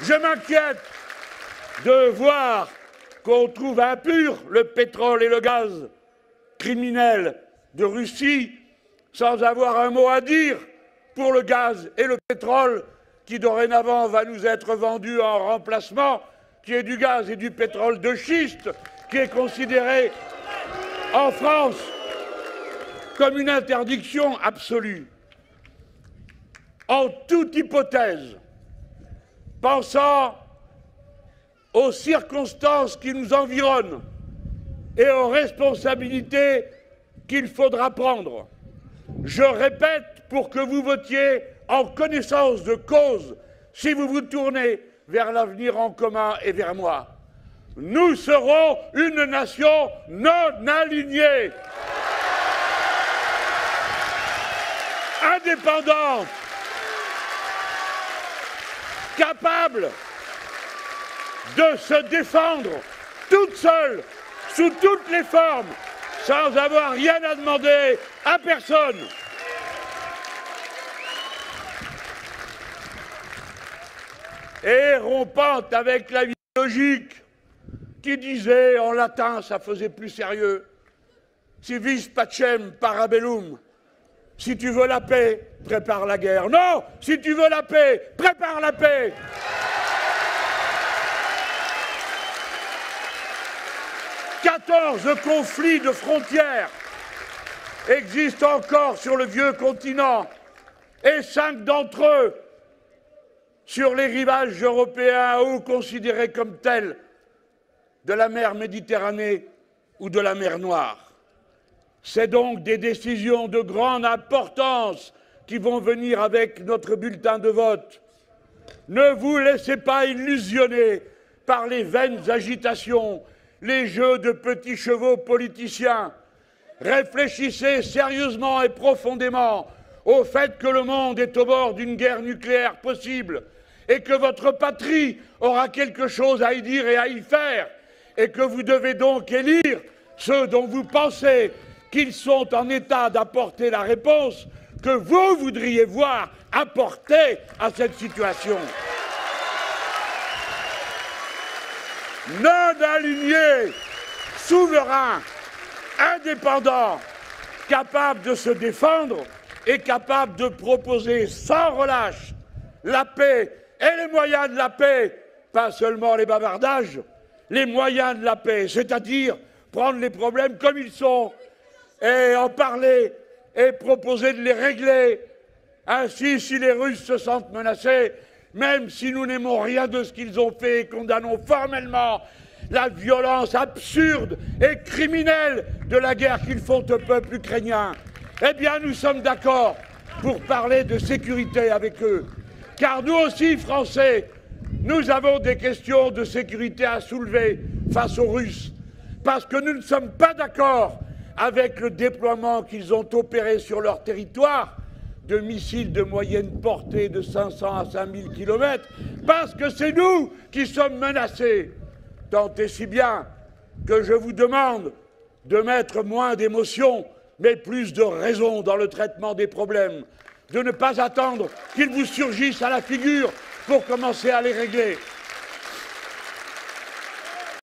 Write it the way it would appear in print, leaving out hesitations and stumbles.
Je m'inquiète de voir qu'on trouve impur le pétrole et le gaz criminel de Russie sans avoir un mot à dire pour le gaz et le pétrole qui dorénavant va nous être vendu en remplacement, qui est du gaz et du pétrole de schiste, qui est considéré en France comme une interdiction absolue. En toute hypothèse, pensant aux circonstances qui nous environnent et aux responsabilités qu'il faudra prendre, je répète pour que vous votiez en connaissance de cause si vous vous tournez vers l'avenir en commun et vers moi. Nous serons une nation non alignée, indépendante, capable de se défendre toute seule, sous toutes les formes, sans avoir rien à demander à personne. Et rompante avec la vie logique qui disait en latin, ça faisait plus sérieux, si vis pacem para bellum, si tu veux la paix, prépare la guerre. Non, si tu veux la paix, prépare la paix. « 14 conflits de frontières existent encore sur le vieux continent et 5 d'entre eux sur les rivages européens ou considérés comme tels de la mer Méditerranée ou de la mer Noire. C'est donc des décisions de grande importance qui vont venir avec notre bulletin de vote. Ne vous laissez pas illusionner par les vaines agitations, les jeux de petits chevaux politiciens. Réfléchissez sérieusement et profondément au fait que le monde est au bord d'une guerre nucléaire possible et que votre patrie aura quelque chose à y dire et à y faire et que vous devez donc élire ceux dont vous pensez qu'ils sont en état d'apporter la réponse que vous voudriez voir apporter à cette situation. Non aligné, souverain, indépendant, capable de se défendre et capable de proposer sans relâche la paix et les moyens de la paix, pas seulement les bavardages, les moyens de la paix, c'est-à-dire prendre les problèmes comme ils sont et en parler et proposer de les régler. Ainsi, si les Russes se sentent menacés, même si nous n'aimons rien de ce qu'ils ont fait et condamnons formellement la violence absurde et criminelle de la guerre qu'ils font au peuple ukrainien, eh bien nous sommes d'accord pour parler de sécurité avec eux. Car nous aussi, Français, nous avons des questions de sécurité à soulever face aux Russes, parce que nous ne sommes pas d'accord avec le déploiement qu'ils ont opéré sur leur territoire de missiles de moyenne portée de 500 à 5000 km, parce que c'est nous qui sommes menacés. Tant et si bien que je vous demande de mettre moins d'émotion, mais plus de raison dans le traitement des problèmes, de ne pas attendre qu'ils vous surgissent à la figure pour commencer à les régler.